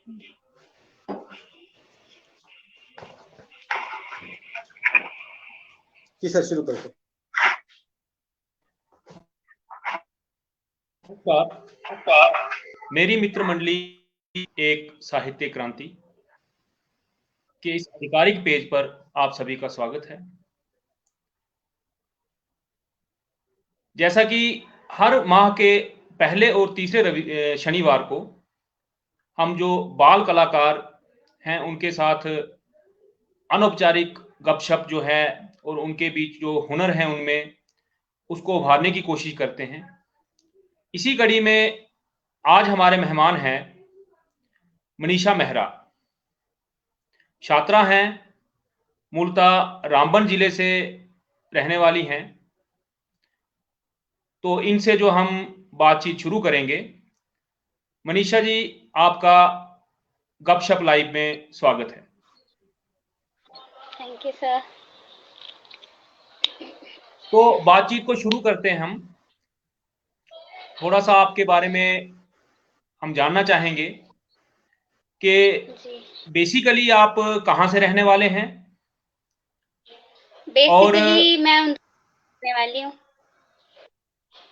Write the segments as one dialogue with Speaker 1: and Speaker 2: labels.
Speaker 1: जी sir, शुरू करते।
Speaker 2: मेरी मित्र मंडली एक साहित्य क्रांति के इस आधिकारिक पेज पर आप सभी का स्वागत है। जैसा कि हर माह के पहले और तीसरे शनिवार को हम जो बाल कलाकार हैं उनके साथ अनौपचारिक गपशप जो है और उनके बीच जो हुनर है उनमें उसको उभारने की कोशिश करते हैं। इसी कड़ी में आज हमारे मेहमान हैं मनीषा मेहरा। छात्रा हैं, मूलतः रामबन जिले से रहने वाली हैं। तो इनसे जो हम बातचीत शुरू करेंगे। मनीषा जी, आपका गपशप लाइव में स्वागत है।
Speaker 3: Thank you sir.
Speaker 2: तो बातचीत को शुरू करते हैं हम। थोड़ा सा आपके बारे में हम जानना चाहेंगे कि बेसिकली आप कहाँ से रहने वाले हैं?
Speaker 3: बेसिकली मैं रहने वाली हूँ,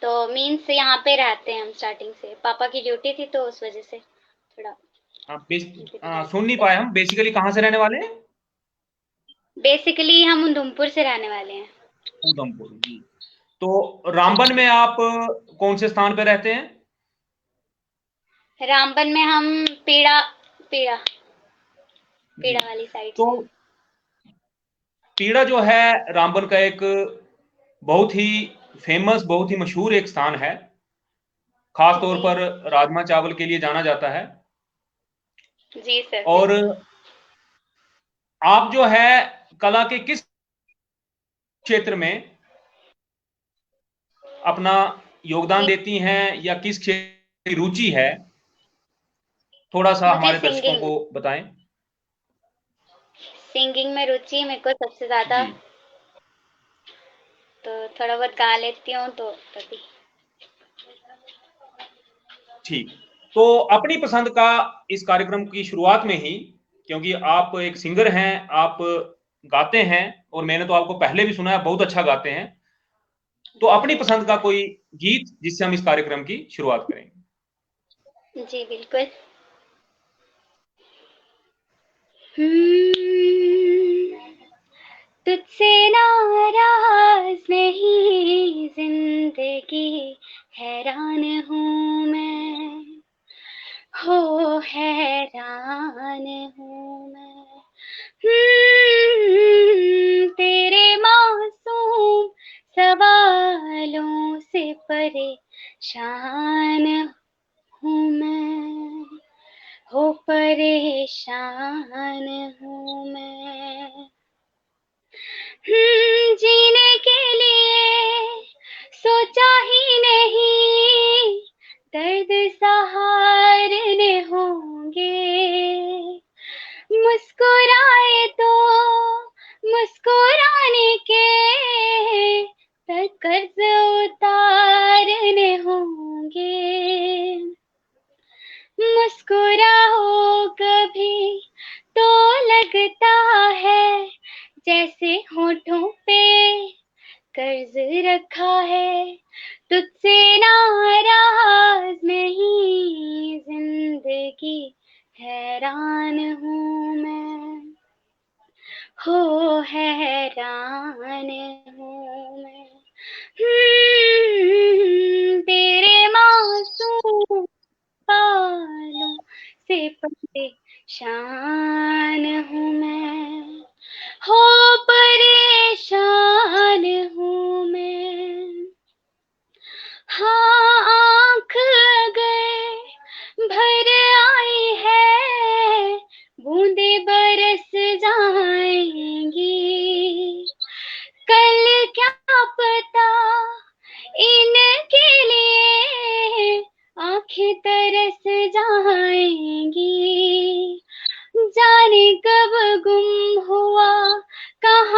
Speaker 3: तो मीन्स यहाँ पे रहते हैं हम स्टार्टिंग से। पापा की ड्यूटी थी तो उस वजह से थोड़ा
Speaker 2: सुन नहीं पाए हम। बेसिकली कहाँ से रहने वाले हैं?
Speaker 3: बेसिकली हम उधमपुर से रहने वाले हैं।
Speaker 2: उधमपुर जी। तो रामबन में आप कौन से स्थान पे रहते हैं?
Speaker 3: रामबन में हम पीड़ा वाली साइड
Speaker 2: तो पीड़ा जो है रामबन का एक बहुत ही फेमस, बहुत ही मशहूर एक स्थान है। खास तौर पर राजमा चावल के लिए जाना जाता है।
Speaker 3: जी सर।
Speaker 2: और आप जो है कला के किस क्षेत्र में अपना योगदान देती हैं या किस क्षेत्र की रुचि है, थोड़ा सा हमारे दर्शकों को बताएं।
Speaker 3: सिंगिंग में रुचि मेरे को सबसे ज्यादा, तो थोड़ा बहुत गा लेती हूँ तो तभी।
Speaker 2: ठीक। तो अपनी पसंद का इस कार्यक्रम की शुरुआत में ही, क्योंकि आप एक सिंगर हैं, आप गाते हैं और मैंने तो आपको पहले भी सुना है, बहुत अच्छा गाते हैं। तो अपनी पसंद का कोई गीत जिससे हम इस कार्यक्रम की शुरुआत करेंगे।
Speaker 3: जी बिल्कुल। तुझसे नाराज नहीं जिंदगी, हैरान हूँ मैं, हो हैरान हूँ मैं। तेरे मासूम सवालों से परेशान हूँ मैं, हो परेशान हूँ मैं। जीने के लिए सोचा ही नहीं, दर्द सहारने होंगे। मुस्कुराए तो मुस्कुराने के कर्ज उतारने होंगे। मुस्कुराओ कभी तो लगता है जैसे होठों पे कर्ज रखा है। तुझसे नाराज नहीं जिंदगी, हैरान हूँ मैं, हो हैरान हूँ मैं। तेरे मासूम बालों से परेशान हूँ मैं, हो परेशान हूँ मैं। हाँ आँख अगर भर आई है, बूंदे बरस जाएंगी। कल क्या पता इनके लिए आँखें तरस जाएंगी। जाने कब गुम हुआ कहाँ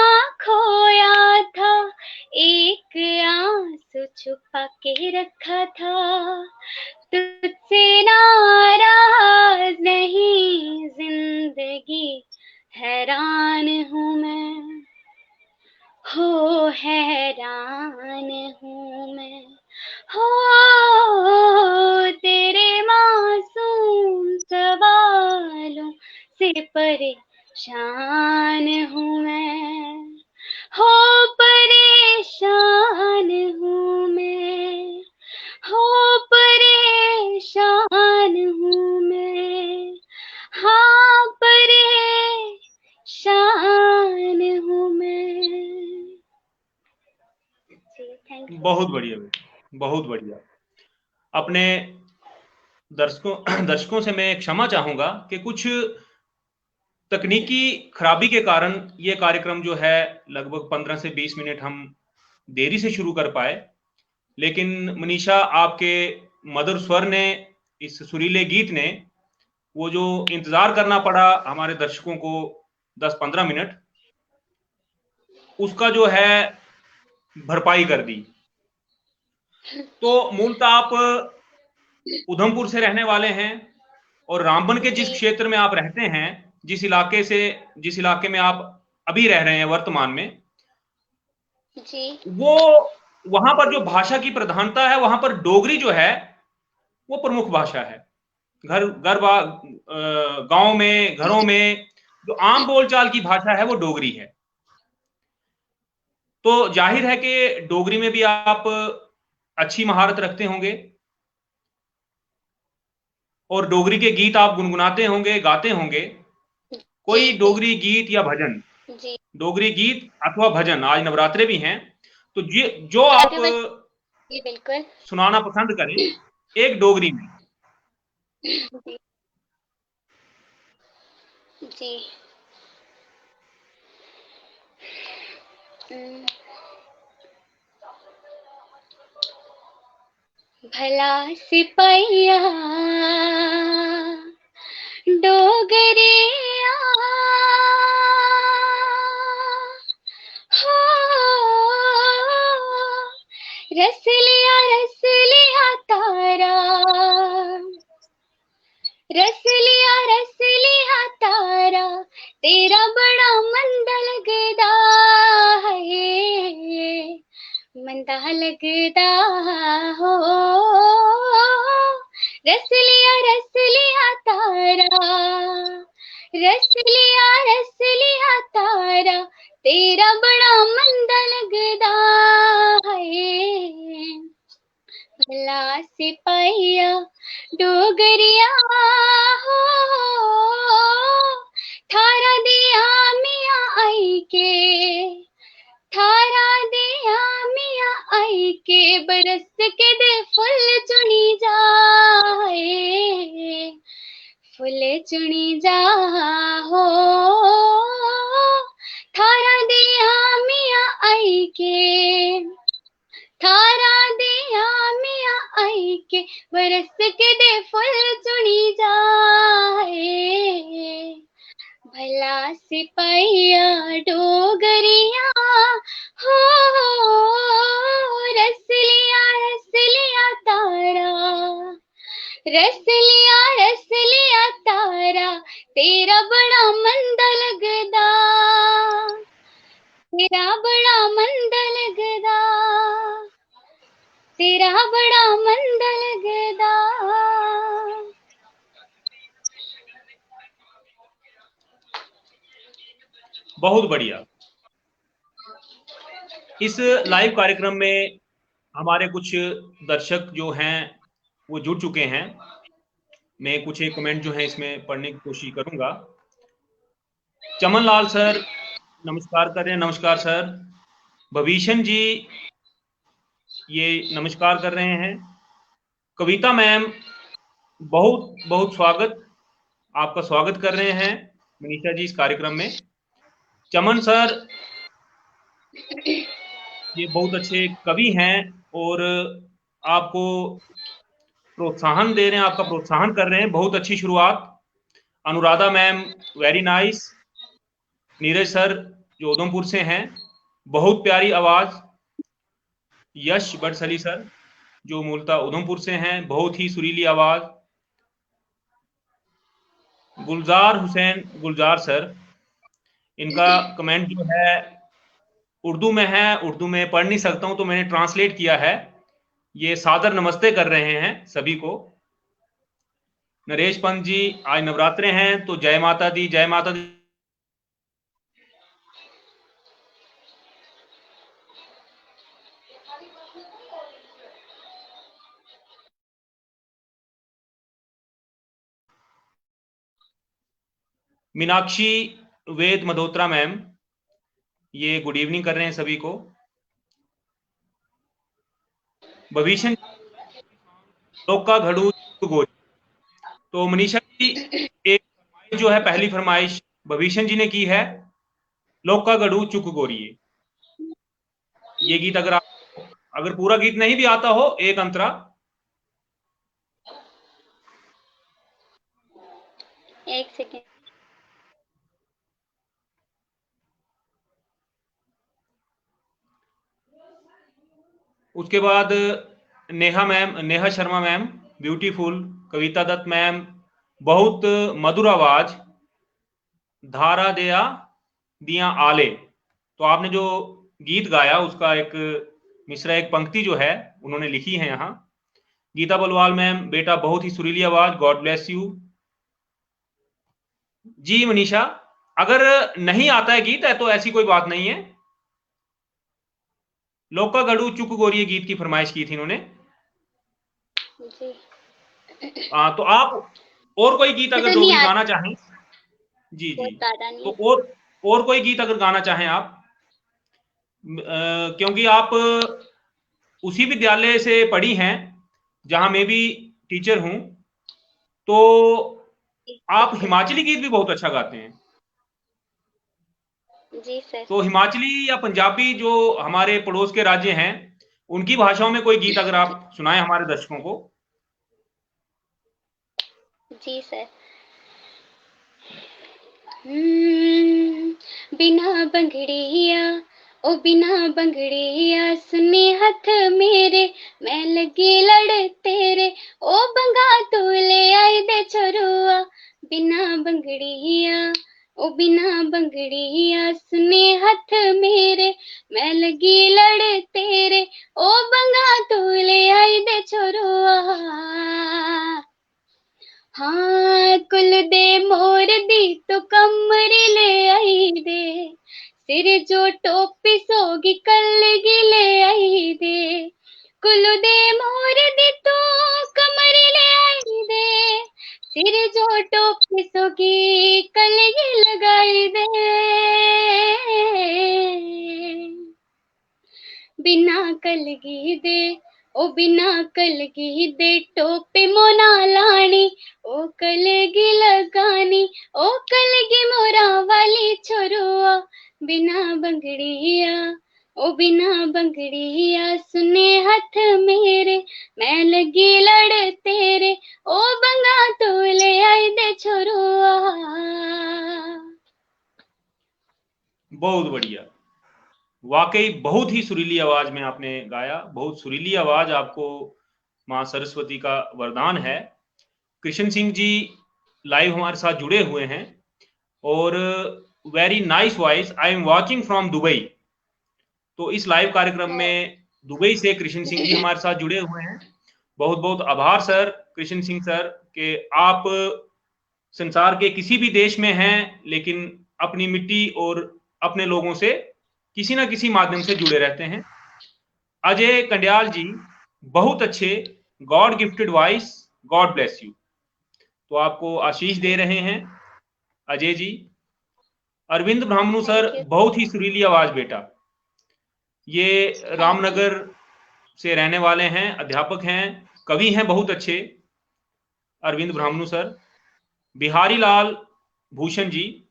Speaker 3: से परेशान हूँ मैं, हो परेशान हूँ मैं, हो परेशान हूँ मैं, हाँ परेशान हूँ मैं। जी थैंक यू।
Speaker 2: बहुत बढ़िया बेटा, बहुत बढ़िया। अपने दर्शकों से मैं क्षमा चाहूंगा कि कुछ तकनीकी खराबी के कारण ये कार्यक्रम जो है लगभग 15 से 20 मिनट हम देरी से शुरू कर पाए, लेकिन मनीषा आपके मधुर स्वर ने, इस सुरीले गीत ने, वो जो इंतजार करना पड़ा हमारे दर्शकों को 10-15 मिनट, उसका जो है भरपाई कर दी। तो मूलतः आप उधमपुर से रहने वाले हैं और रामबन के जिस
Speaker 3: जी
Speaker 2: क्षेत्र में आप रहते हैं, जिस इलाके में आप अभी रह रहे हैं वर्तमान में,
Speaker 3: जी
Speaker 2: वो वहां पर जो भाषा की प्रधानता है, वहां पर डोगरी जो है वो प्रमुख भाषा है। गांव में, घरों में जो आम बोलचाल की भाषा है वो डोगरी है। तो जाहिर है कि डोगरी में भी आप अच्छी महारत रखते होंगे और डोगरी के गीत आप गुनगुनाते होंगे, गाते होंगे। कोई
Speaker 3: जी
Speaker 2: डोगरी गीत या भजन,
Speaker 3: जी
Speaker 2: डोगरी गीत अथवा भजन, आज नवरात्रे भी हैं, तो जो आप
Speaker 3: आगे बढ़ जी बिल्कुल।
Speaker 2: सुनाना पसंद करें एक डोगरी में।
Speaker 3: जी जी भला सिपहिया डोगरिया हो, रस लिया तारा, रस लिया तारा, तेरा बड़ा मंद लगदा है, मंदा लगदा हो, रस लिया तारा, रस लिया तारा, तेरा बड़ा मंद लगदा है, भला सिपहिया डोगरिया हो, थारा दिया मियां आई के, थारा दिया मियां आई के, बरस के दे फुल चुनी जाए, फुल चुनी जा हो, थारा दिया मियां आई के, थारा दिया मियां आई के, बरस के दे फुल चुनी जाए, भला सिपहिया डोगरिया हो, रस लिया तारा, रस लिया तारा, तेरा बड़ा मंद लगदा, तेरा बड़ा मंद लगदा, तेरा बड़ा मंद लगदा।
Speaker 2: बहुत बढ़िया। इस लाइव कार्यक्रम में हमारे कुछ दर्शक जो हैं वो जुड़ चुके हैं। मैं कुछ एक कमेंट जो है इसमें पढ़ने की कोशिश करूंगा। चमन लाल सर नमस्कार कर रहे हैं, नमस्कार सर। भविष्ण जी ये नमस्कार कर रहे हैं। कविता मैम बहुत बहुत स्वागत, आपका स्वागत कर रहे हैं मनीषा जी इस कार्यक्रम में। चमन सर ये बहुत अच्छे कवि हैं और आपको प्रोत्साहन दे रहे हैं, आपका प्रोत्साहन कर रहे हैं, बहुत अच्छी शुरुआत। Anuradha ma'am very nice. Neeraj sir जो उधमपुर से हैं, बहुत प्यारी आवाज। यश बड़सली सर जो मूलतः उधमपुर से हैं, बहुत ही सुरीली आवाज। गुलजार हुसैन गुलजार सर, इनका कमेंट जो है उर्दू में है, उर्दू में पढ़ नहीं सकता हूं तो मैंने ट्रांसलेट किया है। ये सादर नमस्ते कर रहे हैं सभी को। नरेश पंत जी, आज नवरात्रे हैं तो जय माता दी, जय माता दी। मीनाक्षी वेद मल्होत्रा मैम, ये गुड इवनिंग कर रहे हैं सभी को। भविष्य लोका घड़ू गोरी। तो मनीषा जी, एक फरमाइश जो है, पहली फरमाइश भविष्य जी ने की है, लोका घड़ू चुक गोरिये। ये गीत अगर पूरा गीत नहीं भी आता हो, एक अंतरा।
Speaker 3: एक सेकेंड।
Speaker 2: उसके बाद Neha ma'am, Neha Sharma ma'am, beautiful. Kavita Dutt ma'am, बहुत मधुर आवाज, धारा दया दिया आले। तो आपने जो गीत गाया उसका एक मिसरा, एक पंक्ति जो है उन्होंने लिखी है यहाँ। गीता बलवाल मैम, बेटा बहुत ही सुरीली आवाज, गॉड ब्लेस यू। जी मनीषा, अगर नहीं आता है गीत है तो ऐसी कोई बात नहीं है। लोका गड़ू चुक गोरिये गीत की फरमाइश की थी इन्होंने।
Speaker 3: जी।
Speaker 2: तो आप और कोई गीत अगर
Speaker 3: तो नहीं
Speaker 2: डोगरी गाना चाहें। जी जी।
Speaker 3: ज्यादा नहीं।
Speaker 2: तो और कोई गीत अगर गाना चाहें आप, क्योंकि आप उसी विद्यालय से पढ़ी हैं जहां मैं भी टीचर हूं, तो आप हिमाचली गीत भी बहुत अच्छा गाते हैं।
Speaker 3: जी सर।
Speaker 2: तो हिमाचली या पंजाबी जो हमारे पड़ोस के राज्य हैं, उनकी भाषाओं में कोई गीत अगर आप सुनाएं हमारे दर्शकों को।
Speaker 3: जी सर। बिना बंगड़िया, ओ बिना बंगड़िया, सुने हथ मेरे, मैं लगी लड़ तेरे, ओ बंगा तू ले आई दे छोरुआ। बिना बंगड़िया, ओ बिना बंगड़िया, सुने हथ मेरे, मैं लगी लड़ तेरे, ओ बंगा तू ले आई दे छोरुआ। हाँ कुल दे मोर दी तो कमरी ले आई दे, सिर जो टोपी सोगी कलगी ले आई दे। कुल दे मोर दी तो कमरी ले आई दे, सिर जो टोपी सोगी कलगी लगाई दे। बिना कलगी दे, ओ बिना कलगी दे, टोपी मोना लानी, ओ कलगी लगानी, ओ कलगी मोरा वाली छोरुआ। बिना बंगड़िया, ओ बिना बंगड़िया, सुने हथ मेरे, मैं लगी लड़ तेरे, ओ बंगा तू ले आई दे छोरुआ।
Speaker 2: बहुत बढ़िया, वाकई बहुत ही सुरीली आवाज में आपने गाया। बहुत सुरीली आवाज आपको मां सरस्वती का वरदान है। कृष्ण सिंह जी लाइव हमारे साथ जुड़े हुए हैं, और very nice voice, I am watching from Dubai. तो इस लाइव कार्यक्रम में दुबई से कृष्ण सिंह जी हमारे साथ जुड़े हुए हैं। बहुत बहुत आभार सर, कृष्ण सिंह सर, कि आप संसार के किसी भी देश में हैं लेकिन अपनी मिट्टी और अपने लोगों से किसी ना किसी माध्यम से जुड़े रहते हैं। अजय कंडियाल जी, बहुत अच्छे, God gifted voice, God bless you. तो आपको आशीष दे रहे हैं अजय जी। अरविंद ब्राह्मणु सर, बहुत ही सुरीली आवाज बेटा। ये रामनगर से रहने वाले हैं, अध्यापक हैं, कवि हैं बहुत अच्छे, अरविंद ब्राह्मणु sir. Bihari Lal Bhushan ji,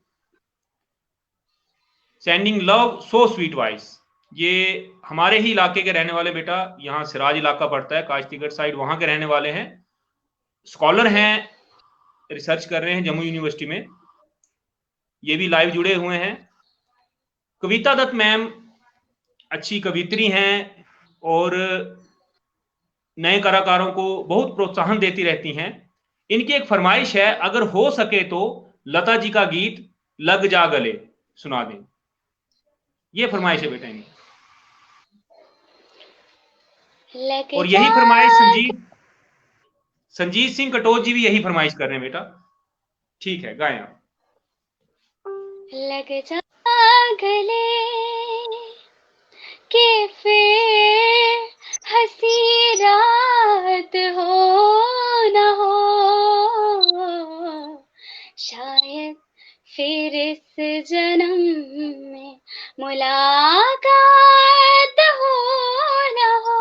Speaker 2: sending love, so sweet voice. ये हमारे ही इलाके के रहने वाले बेटा, यहाँ सिराज इलाका पड़ता है, काश्तीगढ़ साइड, वहां के रहने वाले हैं, स्कॉलर हैं, रिसर्च कर रहे हैं जम्मू यूनिवर्सिटी में। ये भी लाइव जुड़े हुए हैं। कविता दत्त मैम अच्छी कवित्री हैं और नए कलाकारों को बहुत प्रोत्साहन देती रहती हैं। इनकी एक फरमाइश है, अगर हो सके तो लता जी का गीत लग जा गले सुना दें। ये फरमाइश है बेटा इनकी। और यही फरमाइश संजीत सिंह कटोच जी भी यही फरमाइश कर रहे हैं बेटा। ठीक है, गाएं आप।
Speaker 3: लग जा गले के फिर हंसी रात हो न हो, शायद फिर इस जन्म में मुलाकात हो न हो।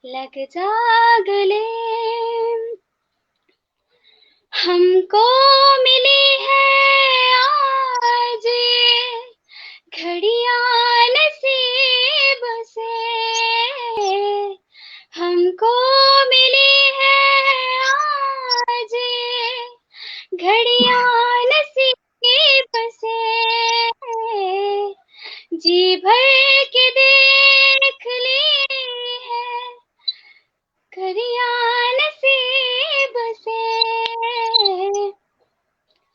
Speaker 3: लग जा गले, हमको मिली है आज घड़ियां नसीब से, हमको मिली है आज घड़ियां नसीब से, जी भर के देख ली है घड़ियां नसीब से।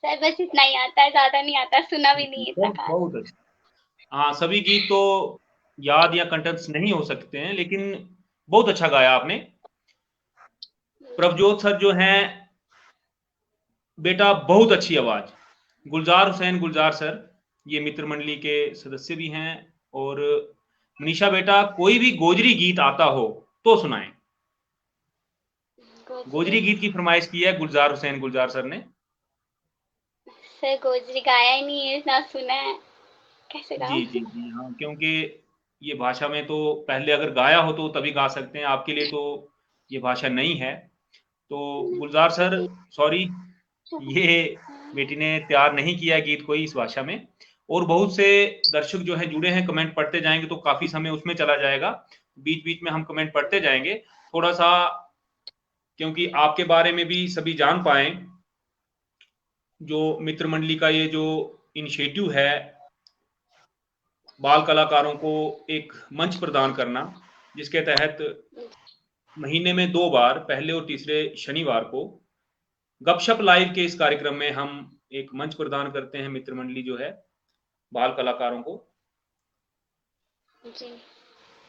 Speaker 3: सर बस इतना ही आता है, ज्यादा नहीं आता, सुना भी नहीं इतना खास।
Speaker 2: बहुत अच्छा। हाँ, सभी गीत तो याद या कंठस्थ नहीं हो सकते हैं, लेकिन बहुत अच्छा गाया आपने। प्रभजोत सर जो हैं बेटा, बहुत अच्छी आवाज। गुलजार हुसैन गुलजार सर ये मित्र मंडली के सदस्य भी हैं। और मनीषा बेटा, कोई भी गोजरी गीत आता हो तो सुनाएं। गोजरी गीत की फरमाइश की है गुलजार हुसैन गुलजार सर ने।
Speaker 3: सर गोजरी गाया ही नहीं है, ना सुना है, कैसे गाऊं?
Speaker 2: जी जी जी हाँ, क्योंकि ये भाषा में तो पहले अगर गाया हो तो तभी गा सकते हैं, आपके लिए तो ये भाषा नहीं है। तो गुलजार सर सॉरी, ये बेटी ने तैयार नहीं किया है गीत कोई इस भाषा में। और बहुत से दर्शक जो है जुड़े हैं, कमेंट पढ़ते जाएंगे तो काफी समय उसमें चला जाएगा, बीच बीच में हम कमेंट पढ़ते जाएंगे थोड़ा सा, क्योंकि आपके बारे में भी सभी जान पाए। जो मित्र मंडली का ये जो इनिशिएटिव है बाल कलाकारों को एक मंच प्रदान करना, जिसके तहत महीने में 2 बार पहले और तीसरे शनिवार को गपशप लाइव के इस कार्यक्रम में हम एक मंच प्रदान करते हैं, मित्र मंडली जो है बाल कलाकारों को।
Speaker 3: जी।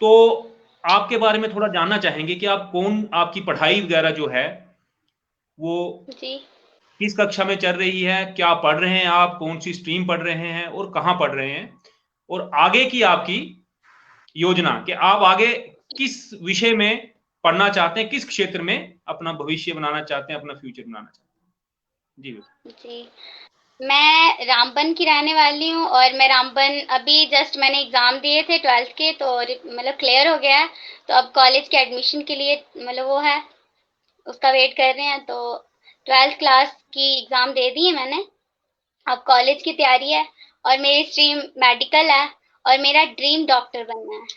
Speaker 2: तो आपके बारे में थोड़ा जानना चाहेंगे कि आप कौन, आपकी पढ़ाई वगैरह जो है वो
Speaker 3: जी।
Speaker 2: किस कक्षा में चल रही है, क्या पढ़ रहे हैं आप, कौन सी स्ट्रीम पढ़ रहे हैं और कहाँ पढ़ रहे हैं, और आगे की आपकी योजना कि आप आगे किस विषय में पढ़ना चाहते हैं, किस क्षेत्र में अपना भविष्य बनाना चाहते हैं, अपना फ्यूचर बनाना चाहते हैं। जी
Speaker 3: जी, मैं रामबन की रहने वाली हूँ और मैं रामबन अभी जस्ट मैंने एग्जाम दिए थे 12th के, तो मतलब क्लियर हो गया है। तो अब कॉलेज के एडमिशन के लिए मतलब वो है, उसका वेट कर रहे हैं। तो 12th क्लास की एग्जाम दे दी है मैंने, अब कॉलेज की तैयारी है। और मेरी स्ट्रीम मेडिकल है और मेरा ड्रीम डॉक्टर बनना है।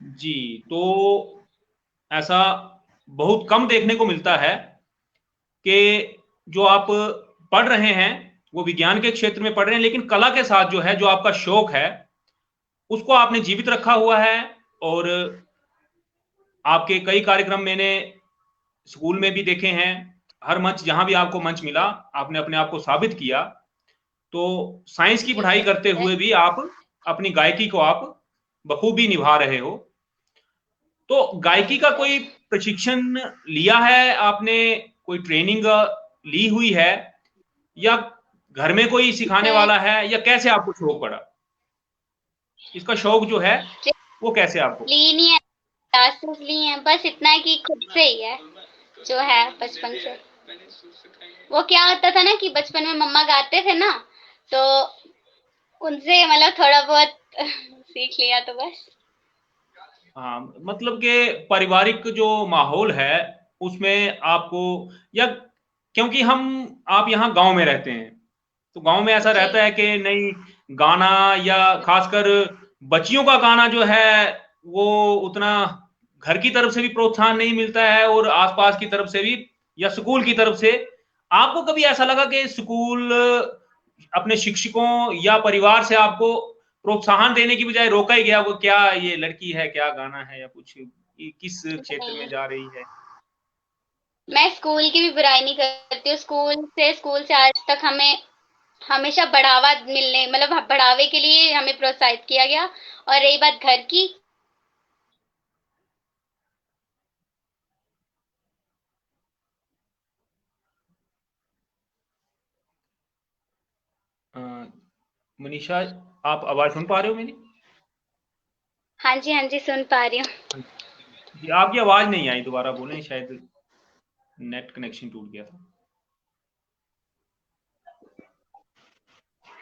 Speaker 2: जी, तो ऐसा बहुत कम देखने को मिलता है कि जो आप पढ़ रहे हैं वो विज्ञान के क्षेत्र में पढ़ रहे हैं, लेकिन कला के साथ जो है, जो आपका शौक है उसको आपने जीवित रखा हुआ है। और आपके कई कार्यक्रम मैंने स्कूल में भी देखे हैं, हर मंच जहां भी आपको मंच मिला आपने अपने आप को साबित किया। तो साइंस की पढ़ाई करते हुए भी आप अपनी गायकी को आप बखूबी निभा रहे हो। तो गायकी का कोई प्रशिक्षण लिया है आपने, कोई ट्रेनिंग ली हुई है, या घर में कोई सिखाने वाला है, या कैसे आपको शौक पड़ा, इसका शौक जो है वो कैसे आपको?
Speaker 3: ली नहीं है, क्लासेस ली हैं, बस इतना है कि खुद से ही है जो है बचपन से। वो क्या होता था ना कि बचपन में मम्मा गाते थे ना, तो उनसे मतलब थोड़ा बहुत सीख लिया, तो बस।
Speaker 2: हाँ, मतलब कि पारिवारिक जो माहौल है उसमें आपको, या क्योंकि आप यहाँ गांव में रहते हैं तो गांव में ऐसा रहता है कि नहीं, गाना या खासकर बच्चियों का गाना जो है वो उतना घर की तरफ से भी प्रोत्साहन नहीं मिलता है और आसपास की तरफ से भी या स्कूल की तरफ से। आपको कभी ऐसा लगा कि स्कूल अपने शिक्षकों या परिवार से आपको प्रोत्साहन देने की बजाय रोका ही गया, वो क्या ये लड़की है, क्या गाना है या कुछ, किस क्षेत्र में जा रही है?
Speaker 3: मैं स्कूल की भी बुराई नहीं करती हूँ, स्कूल से आज तक हमें हमेशा बढ़ावा मिलने, मतलब बढ़ावे के लिए हमें प्रोत्साहित किया गया। और रही बात घर की,
Speaker 2: अ, मनीषा, आप आवाज सुन पा रहे हो मेरी?
Speaker 3: हाँ जी, हाँ जी, सुन पा रही हूँ।
Speaker 2: जी, आपकी आवाज नहीं आई, दोबारा बोलें, शायद नेट कनेक्शन टूट गया था।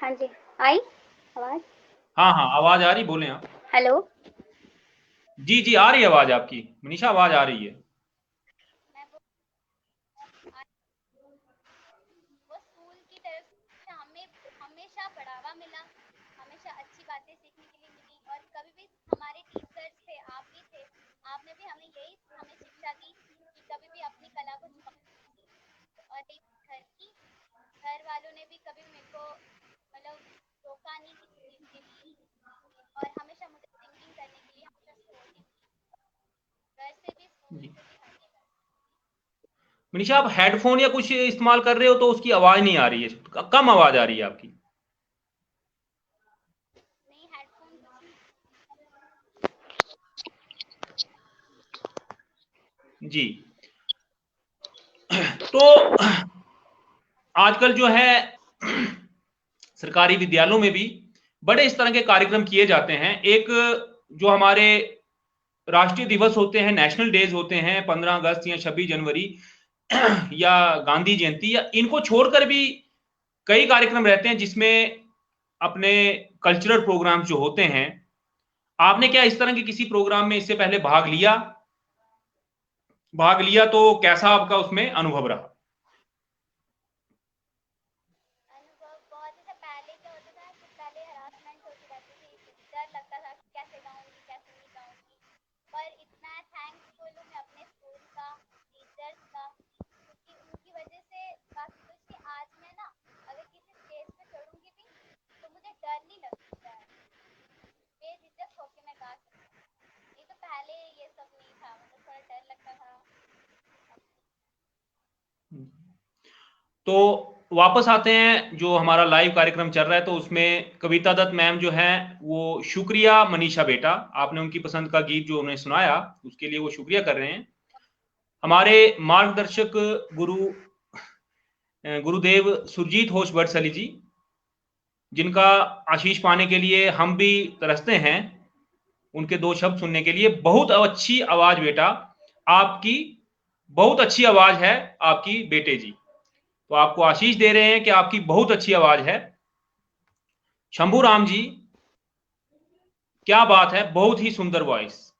Speaker 3: हाँ जी, आई आवाज?
Speaker 2: हाँ हाँ, आवाज आ रही, बोलें आप।
Speaker 3: हेलो।
Speaker 2: जी जी, आ रही है आवाज आपकी मनीषा, आवाज आ रही है।
Speaker 3: वो स्कूल की तरफ से हमें हमेशा बढ़ावा मिला, हमेशा अच्छी बातें सीखने के लिए मिली। और कभी भी हमारे टीचर्स थे, आप भी थे, आपने भी हमें यही हमें शिक्षा दी कि कभी भी अपनी कला को छुपाना। और एक घर की, घर वालों ने भी कभी मेरे को मतलब रोका नहीं किसी चीज के लिए, और हमेशा मुझे सिंगिंग करने के लिए हमेशा सपोर्टिव, घर से भी स्कूल
Speaker 2: जी
Speaker 3: से भी हर जगह।
Speaker 2: मनीषा, आप हेडफोन या कुछ इस्तेमाल कर रहे हो तो उसकी आवाज नहीं आ रही है, कम आवाज आ रही है आपकी।
Speaker 3: नहीं, हेडफोन कुछ नहीं।
Speaker 2: जी। तो आजकल जो है सरकारी विद्यालयों में भी बड़े इस तरह के कार्यक्रम किए जाते हैं। एक जो हमारे राष्ट्रीय दिवस होते हैं, नेशनल डेज होते हैं, 15 अगस्त या 26 जनवरी या गांधी जयंती, या इनको छोड़कर भी कई कार्यक्रम रहते हैं जिसमें अपने कल्चरल प्रोग्राम जो होते हैं। आपने क्या इस तरह के किसी प्रोग्राम में इससे पहले भाग लिया तो कैसा आपका उसमें अनुभव रहा?
Speaker 3: अनुभव बहुत, जैसे पहले क्या होता था कि पहले हरासमेंट होती रहती थी, डर लगता था कि कैसे गाऊंगी कैसे नहीं गाऊंगी। पर इतना थैंक्सफुल हूँ मैं अपने स्कूल का, टीचर्स का, क्योंकि उनकी वजह से काफी कुछ कि आज मैं ना अगर किसी स्टेज पे चढ़ूंगी भी तो मुझे डर नहीं लगता है, बेझिझक होके मैं गा सकती हूँ। नहीं तो पहले ये सब नहीं था, मतलब थोड़ा डर लगता था।
Speaker 2: तो वापस आते हैं, जो हमारा लाइव कार्यक्रम चल रहा है तो उसमें कविता दत्त मैम जो है वो शुक्रिया मनीषा बेटा, आपने उनकी पसंद का गीत जो उन्हें सुनाया उसके लिए वो शुक्रिया कर रहे हैं। हमारे मार्गदर्शक गुरुदेव सुरजीत होश बड़सली जी, जिनका आशीष पाने के लिए हम भी तरसते हैं, उनके दो शब्द सुनने के लिए। बहुत अच्छी आवाज बेटा आपकी, बहुत अच्छी आवाज है आपकी बेटे जी। तो आपको आशीष दे रहे हैं कि आपकी बहुत अच्छी आवाज है। शंभू राम जी, क्या बात है, बहुत ही सुंदर वॉइस।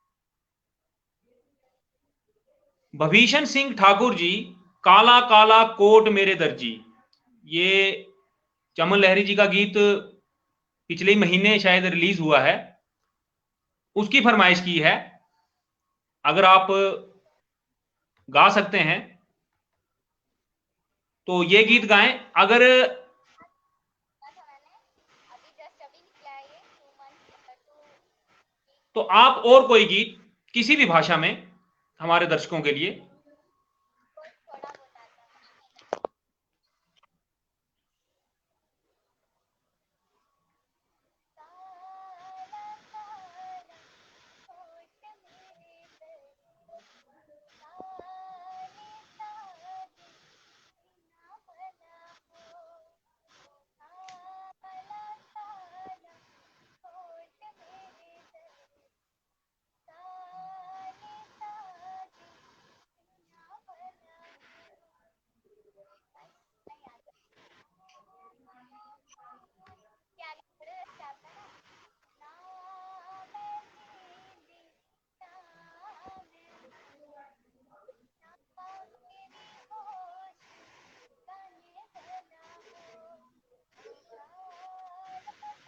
Speaker 2: भभीषण सिंह ठाकुर जी, काला काला कोट मेरे दर्जी, ये चमन लहरी जी का गीत पिछले महीने शायद रिलीज हुआ है, उसकी फरमाइश की है। अगर आप गा सकते हैं तो ये गीत गाएं। अगर
Speaker 3: था मैंने अभी जस्ट अभी निकला है ये 2 मंथ टू।
Speaker 2: तो आप और कोई गीत किसी भी भाषा में हमारे दर्शकों के लिए।
Speaker 3: थोड़ा बहुत आता है। काला काला कोट मेरे सर, काले काले सीना भला हो। काला काला कोट मेरे सर, काले काले सीना भला हो। नहीं आता क्या, अच्छा आता है ना। ना मैं तेरी, ना मैं हूँ, ना मेरी होश गाने भला हो। काला काला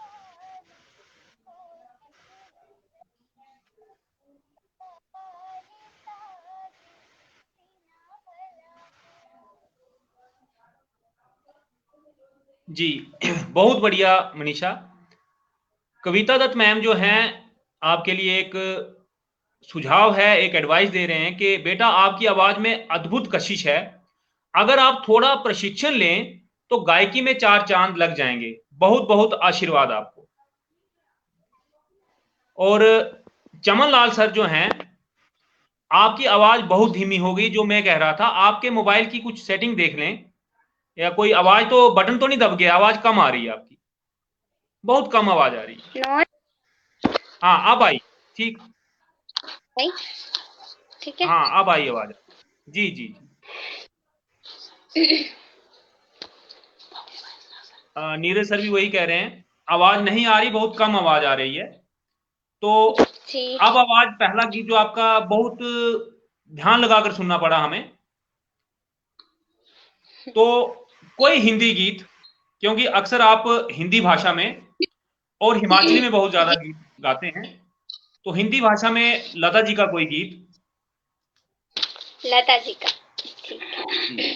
Speaker 3: कोट मेरे सर, काले काले सीना भला हो।
Speaker 2: जी बहुत बढ़िया मनीषा। कविता दत्त मैम जो हैं आपके लिए एक सुझाव है, एक एडवाइस दे रहे हैं कि बेटा आपकी आवाज में अद्भुत कशिश है, अगर आप थोड़ा प्रशिक्षण लें तो गायकी में 4 चांद लग जाएंगे। बहुत बहुत आशीर्वाद आपको। और चमन लाल सर जो हैं, आपकी आवाज बहुत धीमी हो गई। जो मैं कह रहा था, आपके मोबाइल की कुछ सेटिंग देख लें, या कोई आवाज तो बटन तो नहीं दब गया, आवाज कम आ रही है आपकी, बहुत कम आवाज आ रही है। हाँ अब आई, ठीक,
Speaker 3: ठीक है।
Speaker 2: हाँ अब आई आवाज। जी जी जी। नीरज सर भी वही कह रहे हैं, आवाज नहीं आ रही, बहुत कम आवाज आ रही है। तो
Speaker 3: जी
Speaker 2: अब आवाज, पहला गीत जो आपका, बहुत ध्यान लगाकर सुनना पड़ा हमें। तो कोई हिंदी गीत, क्योंकि अक्सर आप हिंदी भाषा में और हिमाचली में बहुत ज्यादा गीत गाते हैं, तो हिंदी भाषा में लता जी का कोई गीत।
Speaker 3: लता जी का, ठीक
Speaker 2: जी।
Speaker 3: है।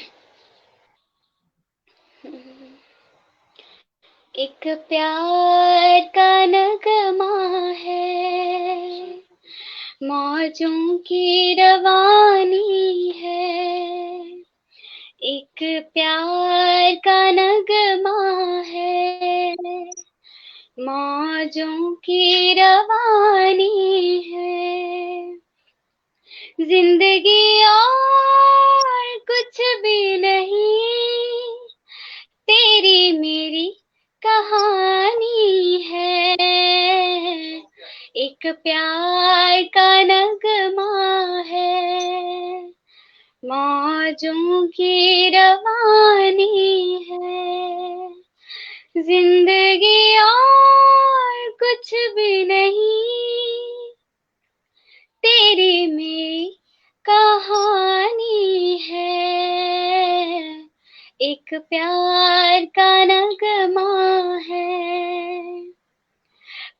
Speaker 3: एक प्यार का नगमा है, मौजों की रवानी है। एक प्यार का नगमा है, मौजों की रवानी है। जिंदगी और कुछ भी नहीं, तेरी मेरी कहानी है। एक प्यार का नगमा है, मौजों की रवानी है। जिंदगी और कुछ भी नहीं, तेरी मेरी कहानी है। एक प्यार का नगमा है,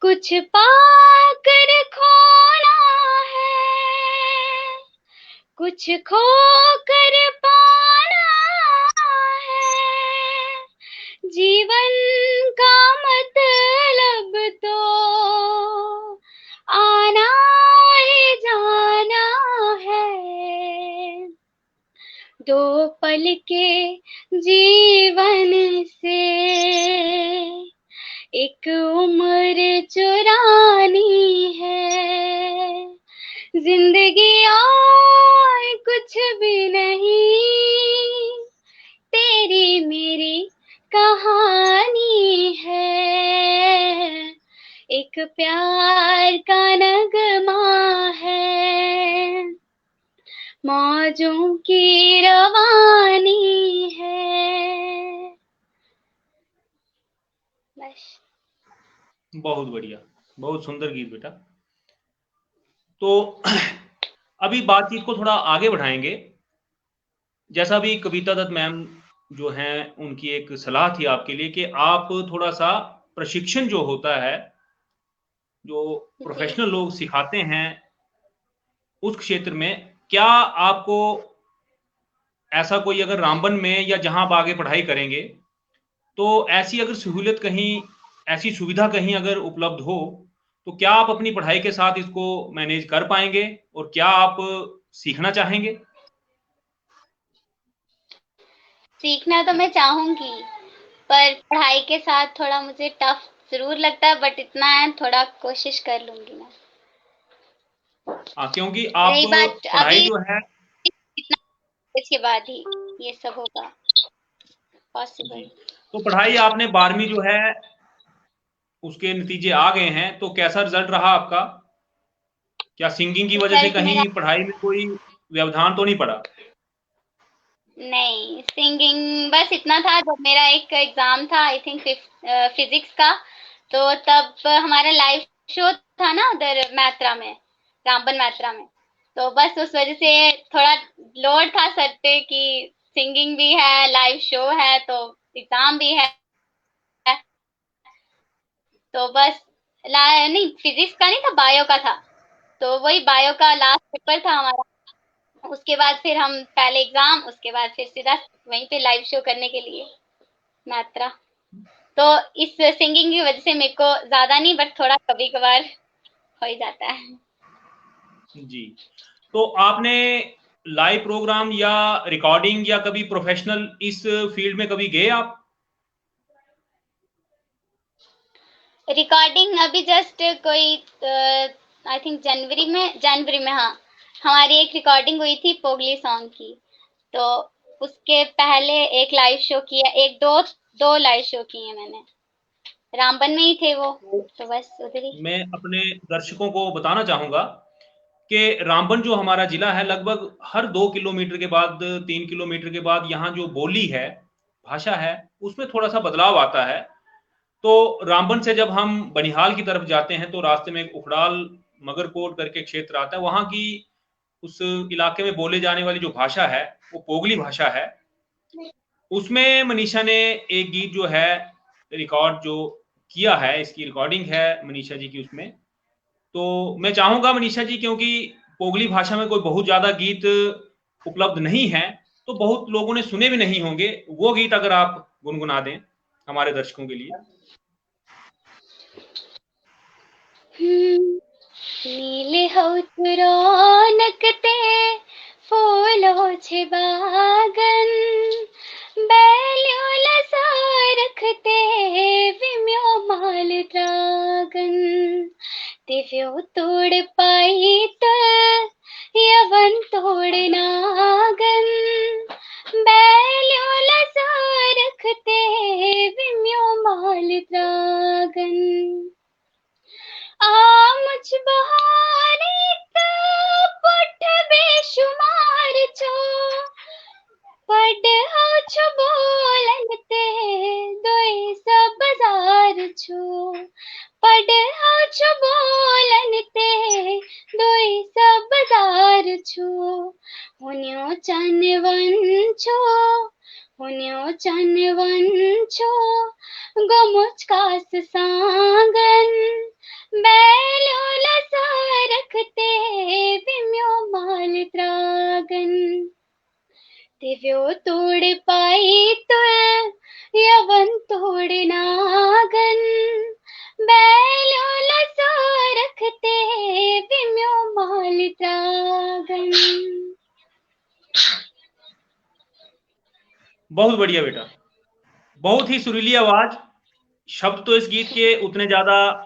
Speaker 3: कुछ पाकर खोना है, कुछ खोकर पाना है। जीवन का मतलब तो आना ही जाना है। दो पल के जीवन से एक उम्र चुरानी है। जिंदगी और कुछ भी नहीं, तेरी मेरी कहानी है। एक प्यार का नगमा है, मौजों की रवानी है। बस।
Speaker 2: बहुत बढ़िया, बहुत सुंदर गीत बेटा। तो अभी बातचीत को थोड़ा आगे बढ़ाएंगे। जैसा भी कविता दत्त मैम जो हैं, उनकी एक सलाह थी आपके लिए कि आप थोड़ा सा प्रशिक्षण जो होता है, जो प्रोफेशनल लोग सिखाते हैं उस क्षेत्र में, क्या आपको ऐसा कोई, अगर रामबन में या जहां आप आगे पढ़ाई करेंगे, तो ऐसी अगर सहूलियत कहीं, ऐसी सुविधा कहीं अगर उपलब्ध हो, तो क्या आप अपनी पढ़ाई के साथ इसको मैनेज कर पाएंगे, और क्या आप सीखना चाहेंगे?
Speaker 3: सीखना तो मैं चाहूंगी, पर पढ़ाई के साथ थोड़ा मुझे टफ जरूर लगता है, बट इतना है, थोड़ा कोशिश कर लूंगी मैं।
Speaker 2: हाँ, क्योंकि आप
Speaker 3: रही बात
Speaker 2: पढ़ाई
Speaker 3: अभी,
Speaker 2: जो है,
Speaker 3: इतना इसके बाद ही ये सब होगा
Speaker 2: जी,
Speaker 3: पॉसिबल।
Speaker 2: तो पढ़ाई आपने 12वीं जो है उसके नतीजे आ गए हैं, तो कैसा रिजल्ट रहा आपका? क्या सिंगिंग की वजह से
Speaker 3: रिजल्ट मेरा,
Speaker 2: कहीं पढ़ाई में कोई व्यवधान तो नहीं पड़ा?
Speaker 3: नहीं, सिंगिंग बस इतना था, जब मेरा एक एग्जाम था आई थिंक फिजिक्स का, तो तब हमारा लाइव शो था ना उधर मैत्रा में, रामबन मैत्रा में। तो बस उस वजह से थोड़ा लोड था सर पे कि सिंगिंग भी है, लाइव शो है, तो एग्जाम भी है। तो बस नहीं, फिजिक्स का नहीं था, बायो का था। तो वही बायो का लास्ट पेपर था हमारा। उसके बाद फिर हम पहले एग्जाम, उसके बाद फिर सीधा वहीं पे लाइव शो करने के लिए मात्रा। तो इस सिंगिंग की वजह से मेरे को ज्यादा नहीं, बट थोड़ा कभी कभार हो ही जाता है।
Speaker 2: जी, तो आपने लाइव प्रोग्राम या रिकॉर्डिंग या कभी प्रोफेशनल इस फील्ड में कभी गए आप?
Speaker 3: रिकॉर्डिंग अभी जस्ट कोई आई थिंक जनवरी में हाँ, हमारी एक रिकॉर्डिंग हुई थी पोगली सॉन्ग की। तो उसके पहले एक लाइव शो किया, एक दो लाइव शो किए मैंने, रामबन में ही थे वो, तो बस उधर ही।
Speaker 2: मैं अपने दर्शकों को बताना चाहूंगा कि रामबन जो हमारा जिला है, लगभग हर 2 किलोमीटर के बाद, 3 किलोमीटर के बाद यहाँ जो बोली है, भाषा है, उसमें थोड़ा सा बदलाव आता है। तो रामबन से जब हम बनिहाल की तरफ जाते हैं तो रास्ते में एक उखड़ाल मगरकोट करके क्षेत्र आता है। वहां की उस इलाके में बोले जाने वाली जो भाषा है वो पोगली भाषा है। उसमें मनीषा ने एक गीत जो है रिकॉर्ड जो किया है, इसकी रिकॉर्डिंग है मनीषा जी की उसमें। तो मैं चाहूंगा मनीषा जी, क्योंकि पोगली भाषा में कोई बहुत ज्यादा गीत उपलब्ध नहीं है, तो बहुत लोगों ने सुने भी नहीं होंगे, वो गीत अगर आप गुनगुना दें हमारे दर्शकों के लिए।
Speaker 3: नीले हो रौनक ते फूलो छे बागन, बैल्यो रखते विम्यो माल त्रागन, दिव्यो तोड़ पाई तो यवन तोड़ नागन, बैल्यो रखते विम्यो माल त्रागन, आमुच बहारी पुठ बेशुमार छो, पढ़ हो छो बोलन ते दोई सब बाजार छो, पढ़ हो छो बोलन ते दोई सब बाजार छो, हुन्यो चनवन छो, हुन्यो चनवन छो, गोमुच कास सांगन, बैलो लसा रखते विम्यो माल त्रागन, दिव्यो तोड़ पाई तो यवन तोड़ नागन, बैलो लसा रखते विम्यो माल त्रागन।
Speaker 2: बहुत बढ़िया बेटा, बहुत ही सुरीली आवाज। शब्द तो इस गीत के उतने ज्यादा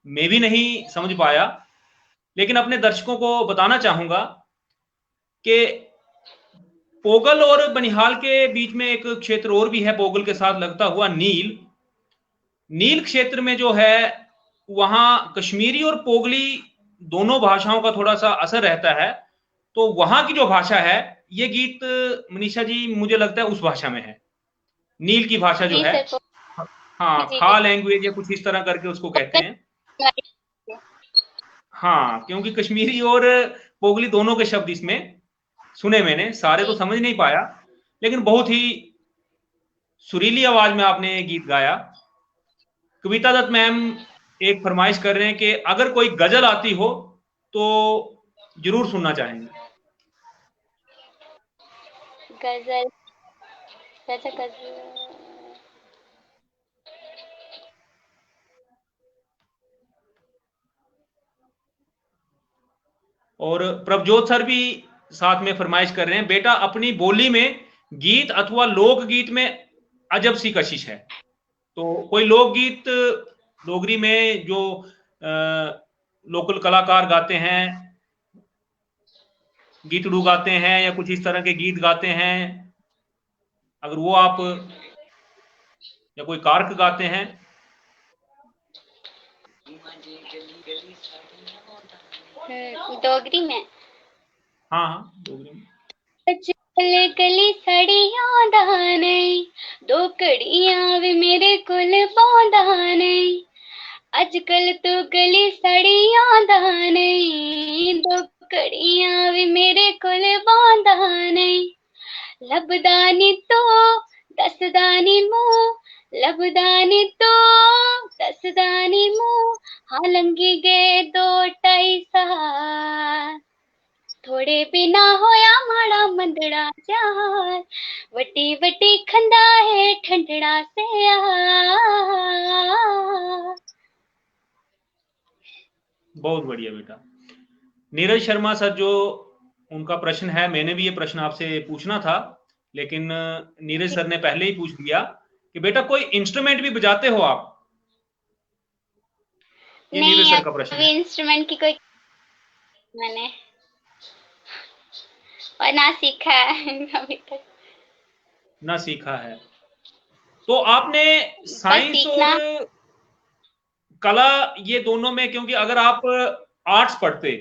Speaker 2: मैं भी नहीं समझ पाया, लेकिन अपने दर्शकों को बताना चाहूंगा कि पोगल और बनिहाल के बीच में एक क्षेत्र और भी है, पोगल के साथ लगता हुआ नील क्षेत्र में जो है वहां कश्मीरी और पोगली दोनों भाषाओं का थोड़ा सा असर रहता है। तो वहां की जो भाषा है, ये गीत मनीषा जी मुझे लगता है उस भाषा में है, नील की भाषा जो
Speaker 3: जी
Speaker 2: है।
Speaker 3: सर,
Speaker 2: हाँ,
Speaker 3: जी
Speaker 2: खा
Speaker 3: जी
Speaker 2: लैंग्वेज या कुछ इस तरह करके उसको कहते हैं। हाँ, क्योंकि कश्मीरी और पोगली दोनों के शब्द इसमें सुने मैंने, सारे तो
Speaker 3: जी
Speaker 2: समझ नहीं पाया, लेकिन बहुत ही सुरीली आवाज में आपने ये गीत गाया। कविता दत्त मैम एक फरमाइश कर रहे हैं कि अगर कोई गजल आती हो तो जरूर सुनना चाहेंगे।
Speaker 3: गजल, गजल
Speaker 2: और प्रभजोत सर भी साथ में फरमाइश कर रहे हैं, बेटा अपनी बोली में गीत अथवा लोकगीत में अजब सी कशिश है। तो कोई लोकगीत डोगरी में जो लोकल कलाकार गाते हैं, गीतड़ू गाते हैं या कुछ इस तरह के गीत गाते हैं, अगर वो आप, या कोई कारक गाते हैं।
Speaker 3: डोगरी में,
Speaker 2: हाँ हाँ, डोगरी में।
Speaker 3: चल गली सड़ियां दा नहीं, दो कड़ियां वे मेरे कुल पौंदा नहीं, अजकल तो गली सड़ियां दा नहीं, दो कड़ियां वे मेरे कुल पौंदा नहीं, लभदा नी तो दसदा नी मुंह, लभदा नी तो दसदा नी मुंह, हाँ लंघी गए 2-2.5 साल, थोड़े बिना होया माड़ा मंदड़ा चार, वटी वटी खंदा है ठंडड़ा से आ।
Speaker 2: बहुत बढ़िया बेटा। नीरज शर्मा सर, जो उनका प्रश्न है, मैंने भी ये प्रश्न आपसे पूछना था, लेकिन नीरज सर ने पहले ही पूछ लिया कि बेटा कोई इंस्ट्रूमेंट भी बजाते हो आप? ये
Speaker 3: नहीं,
Speaker 2: नीरज सर का प्रश्न
Speaker 3: अभी
Speaker 2: है।
Speaker 3: इंस्ट्रूमेंट की कोई मैंने और ना सीखा है अभी तक।
Speaker 2: ना सीखा है। तो आपने
Speaker 3: बस
Speaker 2: साइंस
Speaker 3: सीखना।
Speaker 2: और कला ये दोनों में, क्योंकि अगर आप आर्ट्स पढ़ते,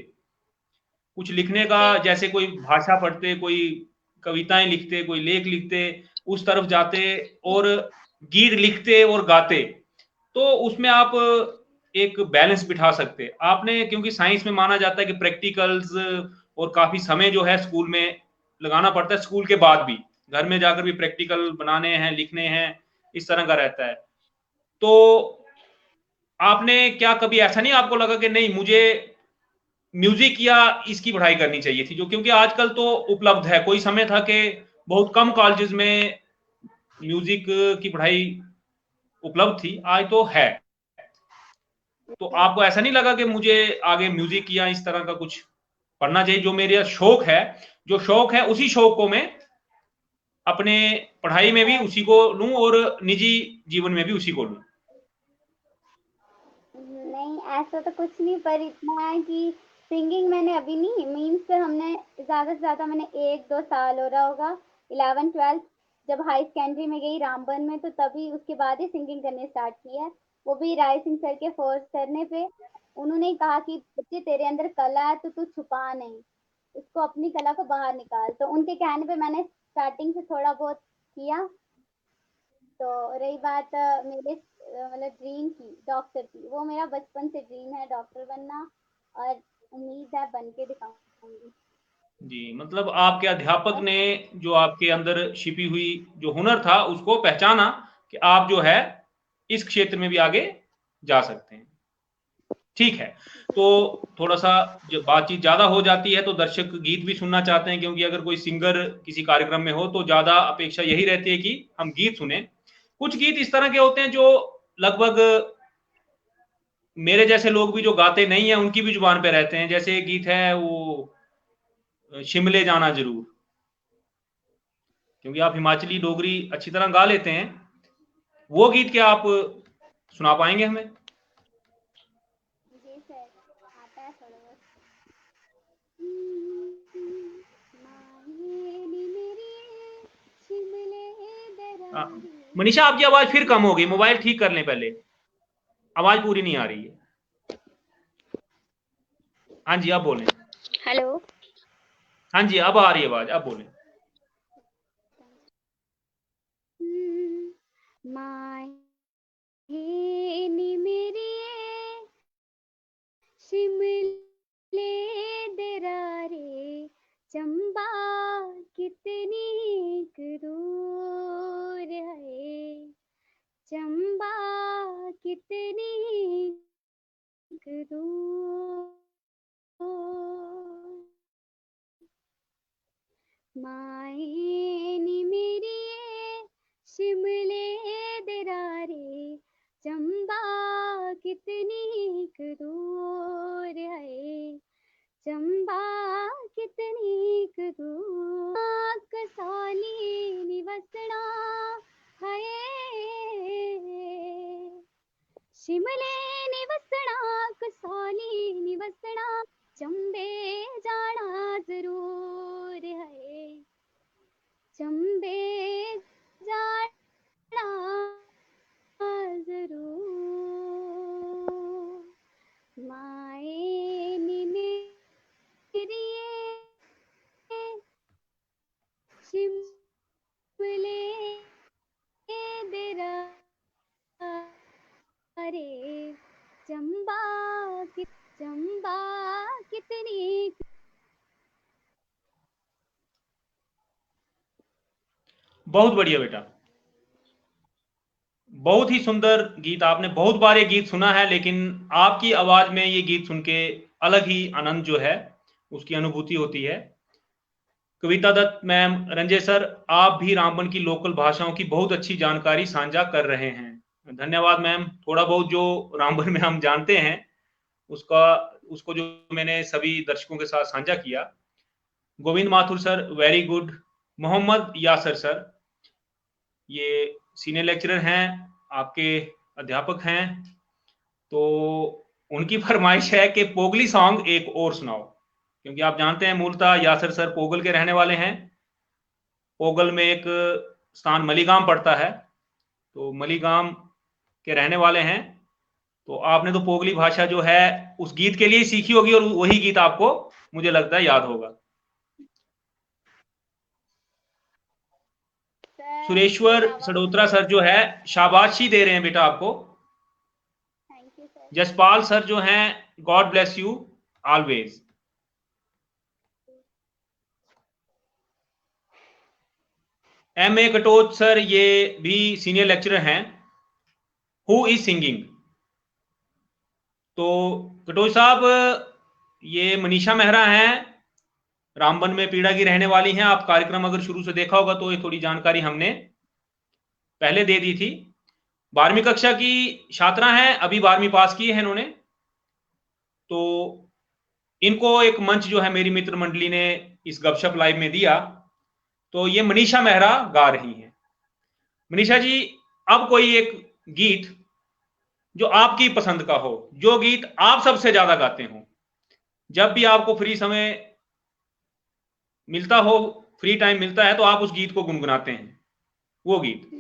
Speaker 2: कुछ लिखने का,
Speaker 3: जी
Speaker 2: जैसे कोई भाषा पढ़ते, कोई कविताएं लिखते, कोई लेख लिखते, उस तरफ जाते और गीत लिखते और गाते, तो उसमें आप एक बैलेंस बिठा सकते। आपने, क्योंकि साइंस में माना जाता है कि प्रैक्टिकल्स और काफी समय जो है स्कूल में लगाना पड़ता है, स्कूल के बाद भी घर में जाकर भी प्रैक्टिकल बनाने हैं, लिखने हैं, इस तरह का रहता है। तो आपने क्या कभी ऐसा नहीं आपको लगा कि नहीं, मुझे म्यूजिक या इसकी पढ़ाई करनी चाहिए थी, जो क्योंकि आजकल तो उपलब्ध है, कोई समय था कि बहुत कम कॉलेजेस में म्यूजिक की पढ़ाई उपलब्ध थी, आज तो है। तो आपको ऐसा नहीं लगा कि मुझे आगे म्यूजिक या इस तरह का कुछ पढ़ना चाहिए, जो मेरा शौक है, जो शौक है उसी शौक को मैं अपने पढ़ाई में भी उसी को लूं और निजी जीवन में भी उसी को लूं?
Speaker 4: नहीं, ऐसा तो कुछ नहीं, पर इतना है कि सिंगिंग मैंने अभी नहीं, मीन्स हमने ज़्यादा से ज़्यादा मैंने 1-2 साल हो रहा होगा, 11th-12th जब हाई सेकेंडरी में गई रामबन में, तो तभी उसके बाद ही सिंगिंग करने स्टार्ट की है। वो भी राय सिंह सर के फोर्स करने पे। उन्होंने कहा कि बच्चे तेरे अंदर कला है तो तू छुपा नहीं, उसको अपनी कला को बाहर निकाल। तो उनके कहने पे मैंने स्टार्टिंग से थोड़ा बहुत किया। तो रही बात मेरे मतलब ड्रीम की, डॉक्टर की, वो मेरा बचपन से ड्रीम है डॉक्टर बनना, और उम्मीद है बन के दिखाऊंगी।
Speaker 2: जी, मतलब आपके अध्यापक ने जो आपके अंदर छिपी हुई जो हुनर था उसको पहचाना कि आप जो है इस क्षेत्र में भी आगे जा सकते हैं। ठीक है, तो थोड़ा सा जब बातचीत ज्यादा हो जाती है तो दर्शक गीत भी सुनना चाहते हैं, क्योंकि अगर कोई सिंगर किसी कार्यक्रम में हो तो ज्यादा अपेक्षा यही रहती है कि हम गीत सुने। कुछ गीत इस तरह के होते हैं जो लगभग मेरे जैसे लोग भी जो गाते नहीं है उनकी भी जुबान पे रहते हैं। जैसे एक गीत है वो शिमले जाना जरूर, क्योंकि आप हिमाचली डोगरी अच्छी तरह गा लेते हैं, वो गीत क्या आप सुना पाएंगे हमें?
Speaker 4: जी सर, आता है थोड़ा बहुत। माये नी मेरी शिमले
Speaker 2: आ,
Speaker 4: दरारे।
Speaker 2: मनीषा, आपकी आवाज फिर कम हो गई, मोबाइल ठीक कर लें पहले, आवाज पूरी नहीं आ रही है। हाँ जी, अब बोलें।
Speaker 3: हेलो।
Speaker 2: हाँ जी, अब आ रही है आवाज, अब बोलें।
Speaker 4: माये नी मेरी शिमले दरारे, चंबा कितनी दूर है, चंबा कितनी दूर। माये नी मेरी शिमले दरारे, चंबा कितनी दूर है, चंबा कितनी दूर। कसौली निवसना है, शिमले निवसना, कसौली निवसना, चंबे जाना जरूर है, चंबे जाना जरूर। माये नी मेरी शिमले दरारे, चंबा कितनी।
Speaker 2: बहुत बढ़िया बेटा, बहुत ही सुंदर गीत। आपने बहुत बार ये गीत सुना है, लेकिन आपकी आवाज में ये गीत सुन के अलग ही आनंद जो है उसकी अनुभूति होती है। कविता दत्त मैम, रंजय सर, आप भी रामबन की लोकल भाषाओं की बहुत अच्छी जानकारी साझा कर रहे हैं। धन्यवाद मैम। थोड़ा बहुत जो रामबन में हम जानते हैं उसका उसको जो मैंने सभी दर्शकों के साथ साझा किया। Govind Mathur sir, very good. Mohammad Yasar sir, ये सीनियर लेक्चरर हैं, आपके अध्यापक हैं। तो उनकी फरमाइश है कि पोगली सॉन्ग एक और सुनाओ, क्योंकि आप जानते हैं मूलतः यासिर सर पोगल के रहने वाले हैं। पोगल में एक स्थान मलीगाम पड़ता है, तो मलीगाम के रहने वाले हैं। तो आपने तो पोगली भाषा जो है उस गीत के लिए ही सीखी होगी, और वही गीत आपको मुझे लगता है याद होगा। सुरेश्वर सडोत्रा सर जो है शाबाशी दे रहे हैं बेटा आपको।
Speaker 4: Thank you sir.
Speaker 2: Jaspal sir जो हैं God bless you always. M.A. Katoch sir ये भी सीनियर लेक्चरर हैं। Who is singing? तो कटोच साहब, ये मनीषा मेहरा हैं, रामबन में पीड़ा की रहने वाली हैं। आप कार्यक्रम अगर शुरू से देखा होगा तो ये थोड़ी जानकारी हमने पहले दे दी थी। 12वीं कक्षा की छात्रा हैं, अभी 12वीं पास की है इन्होंने। तो इनको एक मंच जो है मेरी मित्र मंडली ने इस गपशप लाइव में दिया, तो ये मनीषा मेहरा गा रही हैं। मनीषा जी, अब कोई एक गीत जो आपकी पसंद का हो, जो गीत आप सबसे ज्यादा गाते हो, जब भी आपको फ्री समय मिलता हो, फ्री टाइम मिलता है, तो आप उस गीत को गुनगुनाते हैं, वो गीत।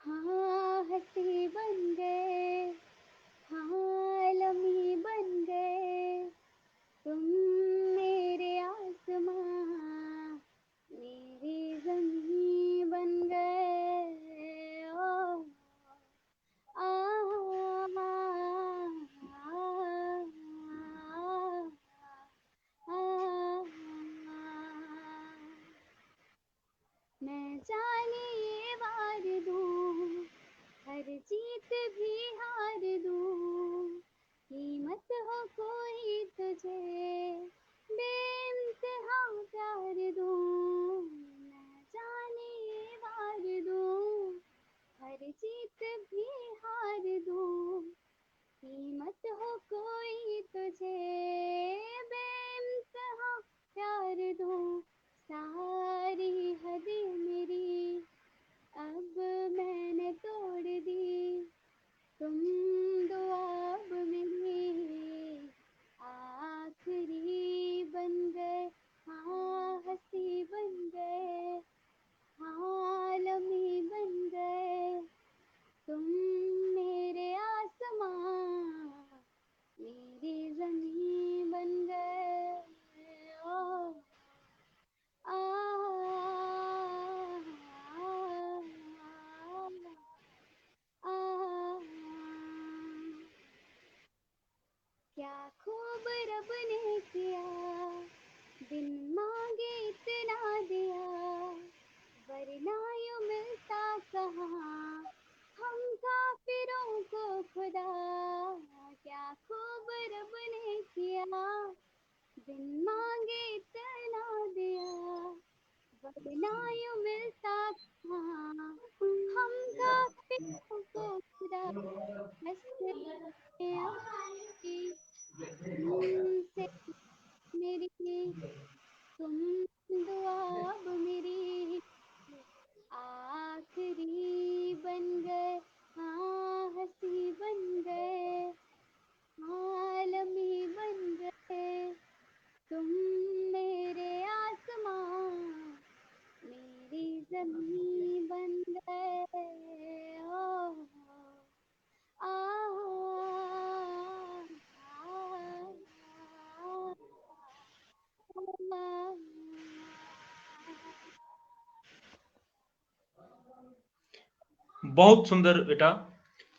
Speaker 4: हाँ हंसी बन गए, हाँ लम्हे बन गए, तुम मेरे आसमां मेरी ज़मीं बन गए। ओ आ मैं जाने ये वार दूं, हर जीत भी हार दूं, कीमत हो कोई तुझे बेइंतहा प्यार दूं। मैं जाने ये वार दूं, हर जीत भी हार दूं, कीमत हो कोई तुझे बेइंतहा प्यार दूं। सारी हदें मेरी अब मैंने तोड़ दी, तुम दुआब मेरी आखिरी बन गए। हाँ हंसी बन गए, हाँ लम्हे बन गए, तुम मेरे आसमां मेरी ज़मीं बन गए। ओ आ क्या खूब रब ने किया, बिन मांगे इतना दिया, वरना यूं मिलता कहाँ हम काफिरों को खुदा। क्या खूब रब ने किया, बिन मांगे इतना दिया, वरना यूं मिलता कहाँ हम काफिरों को खुदा। हंसते तुमसे मेरी तुम दुआब मेरी आखिरी बन गए। हाँ हंसी बन गए, हाँ लम्हे बन गए, तुम मेरे आसमां मेरी ज़मीं बन गए। ओ
Speaker 2: बहुत सुंदर बेटा।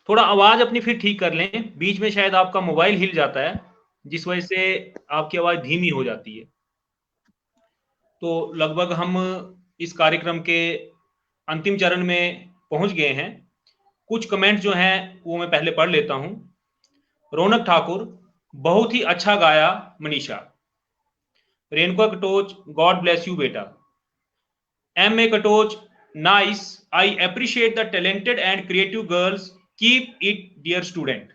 Speaker 2: थोड़ा आवाज अपनी फिर ठीक कर लें, बीच में शायद आपका मोबाइल हिल जाता है, जिस वजह से आपकी आवाज धीमी हो जाती है। तो लगभग हम इस कार्यक्रम के अंतिम चरण में पहुंच गए हैं। कुछ कमेंट जो हैं वो मैं पहले पढ़ लेता हूं। रौनक ठाकुर, बहुत ही अच्छा गाया Manisha. Renuka Katoch, god bless you बेटा। M.A. Katoch, nice, I appreciate the talented and creative girls, keep it dear student.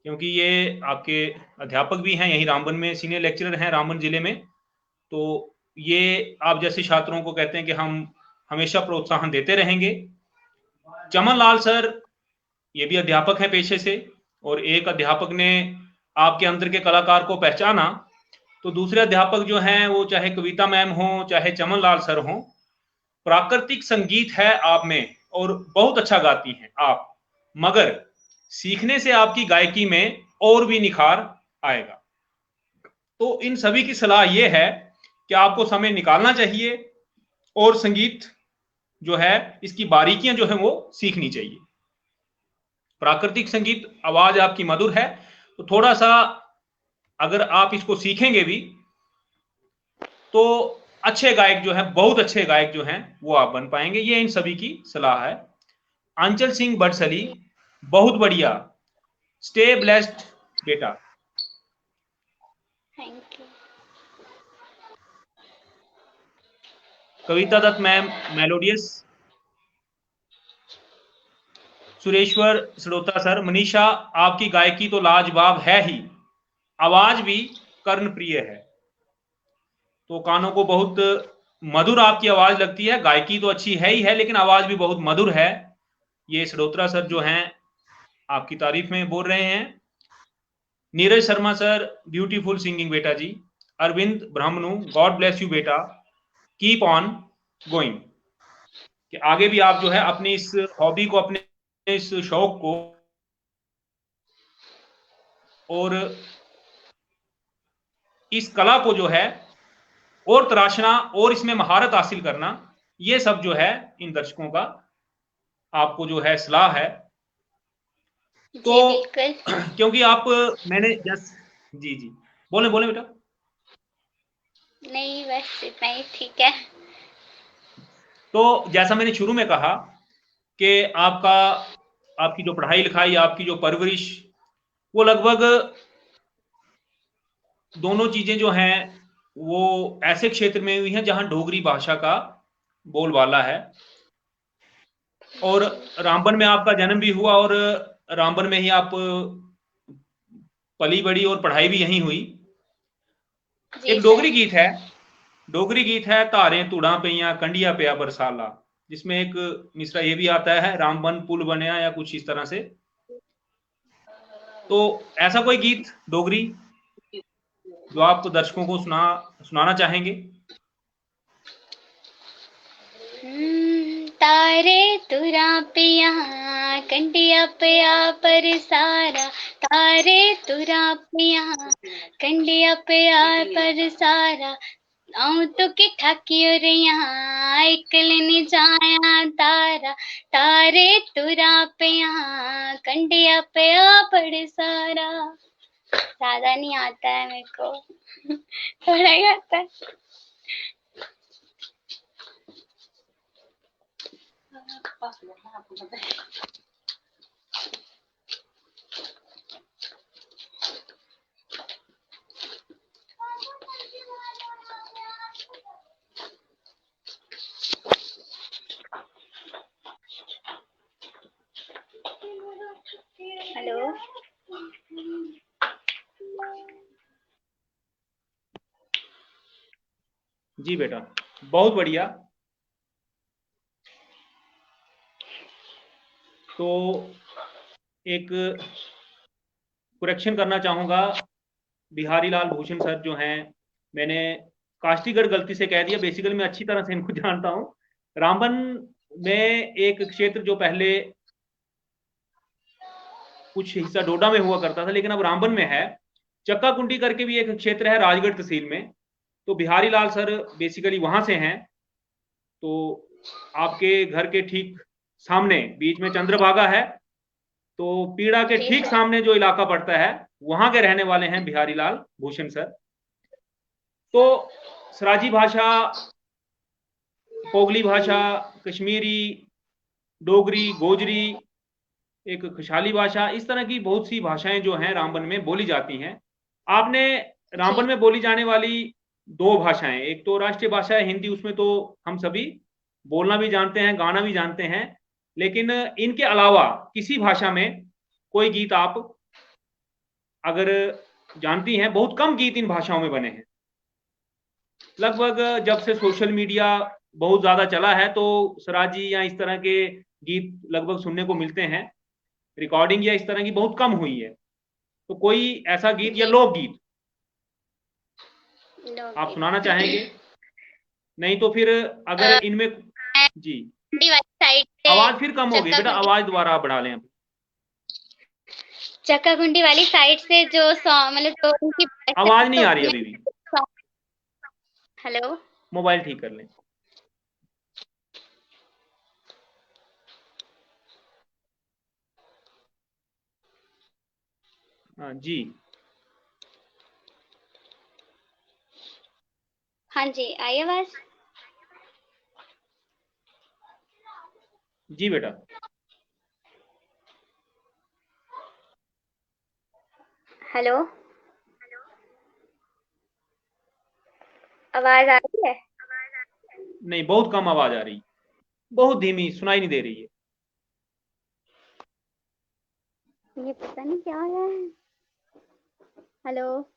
Speaker 2: क्योंकि ये आपके अध्यापक भी हैं, यहीं रामबन में सीनियर लेक्चरर हैं रामबन जिले में, तो ये आप जैसे छात्रों को कहते हैं कि हम हमेशा प्रोत्साहन देते रहेंगे। चमन लाल सर, ये भी अध्यापक हैं पेशे से, और एक अध्यापक ने आपके अंदर के कलाकार को पहचाना, तो दूसरे अध्यापक जो हैं वो चाहे कविता मैम हो, चाहे चमन लाल सर हो, प्राकृतिक संगीत है आप में और बहुत अच्छा गाती हैं आप, मगर सीखने से आपकी गायकी में और भी निखार आएगा। तो इन सभी की सलाह ये है कि आपको समय निकालना चाहिए और संगीत जो है इसकी बारीकियां जो है वो सीखनी चाहिए। प्राकृतिक संगीत, आवाज आपकी मधुर है, तो थोड़ा सा अगर आप इसको सीखेंगे भी तो अच्छे गायक जो हैं, बहुत अच्छे गायक जो हैं वो आप बन पाएंगे। ये इन सभी की सलाह है। अंचल सिंह बड़सली, बहुत बढ़िया, स्टे ब्लेस्ड बेटा।
Speaker 3: Thank you.
Speaker 2: Kavita Dutt ma'am, melodious. Sureshwar सड़ोता सर, मनीषा आपकी गायकी तो लाजवाब है ही, आवाज भी कर्ण प्रिय है, तो कानों को बहुत मधुर आपकी आवाज लगती है। गायकी तो अच्छी है ही है, लेकिन आवाज भी बहुत मधुर है। ये सड़ोत्रा सर जो हैं आपकी तारीफ में बोल रहे हैं। Neeraj Sharma sir, beautiful singing बेटा जी। अरविंद ब्राह्मणु, गॉड ब्लेस यू बेटा, कीप ऑन गोइंग। कि आगे भी आप जो है अपनी इस हॉबी को, अपने इस शौक को और इस कला को जो है और तराशना और इसमें महारत हासिल करना, ये सब जो है इन दर्शकों का आपको जो है सलाह है। तो क्योंकि आप मैंने जी जी बोले बोले बेटा।
Speaker 3: नहीं, बस इतना ही ठीक है।
Speaker 2: तो जैसा मैंने शुरू में कहा कि आपकी जो पढ़ाई लिखाई, आपकी जो परवरिश, वो लगभग दोनों चीजें जो हैं वो ऐसे क्षेत्र में हुई हैं जहां डोगरी भाषा का बोलबाला है। और रामबन में आपका जन्म भी हुआ और रामबन में ही आप पली बड़ी और पढ़ाई भी यहीं हुई। एक डोगरी गीत है, धारें तुड़ा पईया कंडिया पिया बरसाला, जिसमें एक मिसरा ये भी आता है, रामबन पुल बनया, या कुछ इस तरह से। तो ऐसा कोई गीत डोगरी जो आप दर्शकों को सुनाना चाहेंगे?
Speaker 3: तारे तुरा पिया कंडिया पिया पर सारा, तारे तुरा पिया कंडिया पिया पर सारा, आऊं तो कि ठाकियो रे यहाँ एकल ने जाया तारा, तारे तुरा पिया कंडिया पिया पर सारा। ज्यादा नहीं आता है मेरे को, थोड़ा ही आता है। हेलो,
Speaker 2: जी बेटा, बहुत बढ़िया। तो एक करेक्शन करना चाहूंगा, बिहारी लाल भूषण सर जो हैं, मैंने काष्टीगढ़ गलती से कह दिया, बेसिकली मैं अच्छी तरह से इनको जानता हूं। रामबन में एक क्षेत्र जो पहले कुछ हिस्सा डोडा में हुआ करता था, लेकिन अब रामबन में है, चक्का कुंडी करके भी एक क्षेत्र है राजगढ़ तहसील में, तो बिहारी लाल सर बेसिकली वहां से हैं। तो आपके घर के ठीक सामने बीच में चंद्रभागा है, तो पीड़ा के ठीक सामने जो इलाका पड़ता है वहां के रहने वाले हैं बिहारी लाल भूषण सर। तो सराजी भाषा, पोगली भाषा, कश्मीरी, डोगरी, गोजरी, एक खुशहाली भाषा, इस तरह की बहुत सी भाषाएं जो हैं रामबन में बोली जाती हैं। आपने रामबन में बोली जाने वाली दो भाषाएं, एक तो राष्ट्रीय भाषा है हिंदी, उसमें तो हम सभी बोलना भी जानते हैं, गाना भी जानते हैं, लेकिन इनके अलावा किसी भाषा में कोई गीत आप अगर जानती हैं, बहुत कम गीत इन भाषाओं में बने हैं। लगभग जब से सोशल मीडिया बहुत ज्यादा चला है तो स्वराजी या इस तरह के गीत लगभग सुनने को मिलते हैं, रिकॉर्डिंग या इस तरह की बहुत कम हुई है। तो कोई ऐसा गीत या लोकगीत आप सुनाना चाहेंगे? नहीं तो फिर अगर इनमें जी आवाज फिर कम हो गई बेटा, आवाज दोबारा आप बढ़ा लें।
Speaker 3: चक्काकुंडी वाली साइड से जो सॉन्ग मतलब जो उनकी
Speaker 2: आवाज नहीं आ रही अभी भी।
Speaker 3: हेलो,
Speaker 2: मोबाइल ठीक कर लें। हाँ जी,
Speaker 3: हाँ जी, आई आवाज?
Speaker 2: जी बेटा।
Speaker 3: हेलो, आवाज आ रही है?
Speaker 2: नहीं, बहुत कम आवाज आ रही, बहुत धीमी, सुनाई नहीं दे रही है।
Speaker 4: ये पता नहीं क्या है। हेलो,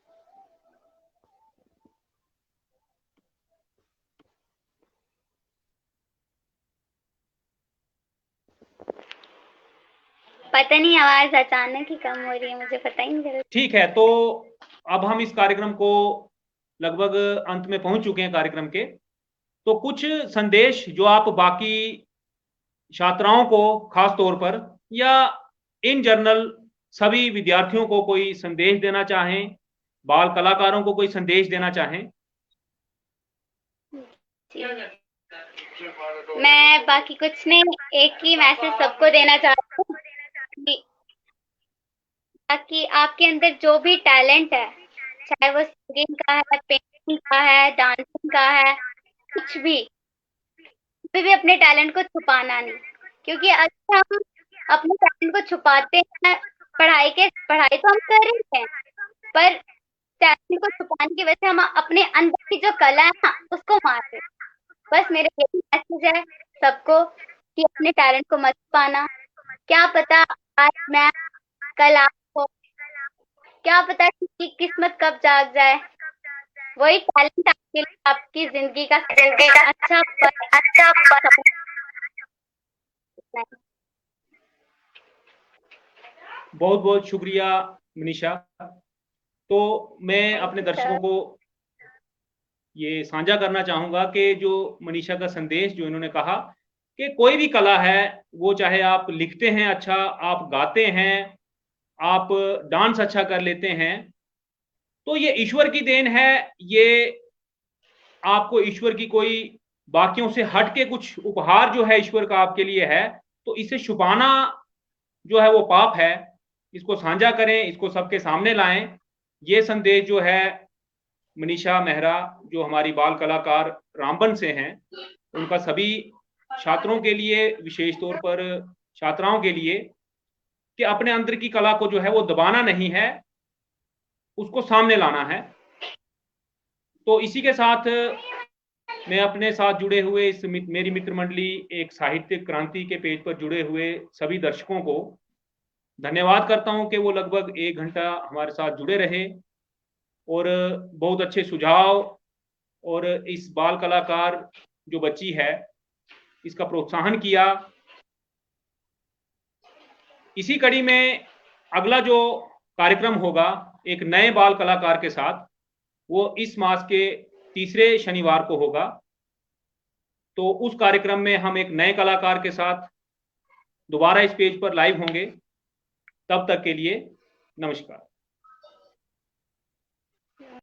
Speaker 3: पता नहीं, आवाज अचानक ही कम हो रही है, मुझे पता ही नहीं चल रहा।
Speaker 2: ठीक है, तो अब हम इस कार्यक्रम को लगभग अंत में पहुंच चुके हैं कार्यक्रम के। तो कुछ संदेश जो आप बाकी छात्राओं को खास तौर पर या इन जनरल सभी विद्यार्थियों को कोई संदेश देना चाहें, बाल कलाकारों को कोई संदेश देना चाहें?
Speaker 3: मैं बाकी कुछ नहीं, एक ही मैसेज सबको देना चाहती हूँ कि ताकि आपके अंदर जो भी टैलेंट है, चाहे वो सिंगिंग का है, पेंटिंग का है, डांसिंग का है, कुछ भी, कभी भी अपने टैलेंट को छुपाना नहीं, क्योंकि अगर हम अपने टैलेंट को छुपाते हैं, पढ़ाई तो हम कर रहे हैं, पर टैलेंट को छुपाने की वजह से हम अपने अंदर की जो कला है ना उसको मार रहे हैं। बस मेरा यही मैसेज है सबको कि अपने टैलेंट को मत छुपाना। क्या पता आज मैं, कल आपको, क्या पता कि किस्मत कब जाग जाए, वही टैलेंट आपके लिए आपकी जिंदगी का अच्छा
Speaker 2: बहुत बहुत शुक्रिया मनीषा। तो मैं अपने दर्शकों को ये साझा करना चाहूंगा कि जो मनीषा का संदेश जो इन्होंने कहा कि कोई भी कला है, वो चाहे आप लिखते हैं अच्छा, आप गाते हैं, आप डांस अच्छा कर लेते हैं, तो ये ईश्वर की देन है। ये आपको ईश्वर की कोई बाकियों से हट के कुछ उपहार जो है ईश्वर का आपके लिए है, तो इसे छुपाना जो है वो पाप है। इसको साझा करें, इसको सबके सामने लाएं। ये संदेश जो है मनीषा मेहरा जो हमारी बाल कलाकार रामबन से हैं, उनका सभी छात्रों के लिए, विशेष तौर पर छात्राओं के लिए, कि अपने अंदर की कला को जो है वो दबाना नहीं है, उसको सामने लाना है। तो इसी के साथ मैं अपने साथ जुड़े हुए इस मेरी मित्र मंडली एक साहित्यिक क्रांति के पेज पर जुड़े हुए सभी दर्शकों को धन्यवाद करता हूं कि वो लगभग 1 घंटा हमारे साथ जुड़े रहे और बहुत अच्छे सुझाव और इस बाल कलाकार जो बच्ची है इसका प्रोत्साहन किया। इसी कड़ी में अगला जो कार्यक्रम होगा एक नए बाल कलाकार के साथ, वो इस मास के तीसरे शनिवार को होगा। तो उस कार्यक्रम में हम एक नए कलाकार के साथ दोबारा इस पेज पर लाइव होंगे। तब तक के लिए नमस्कार।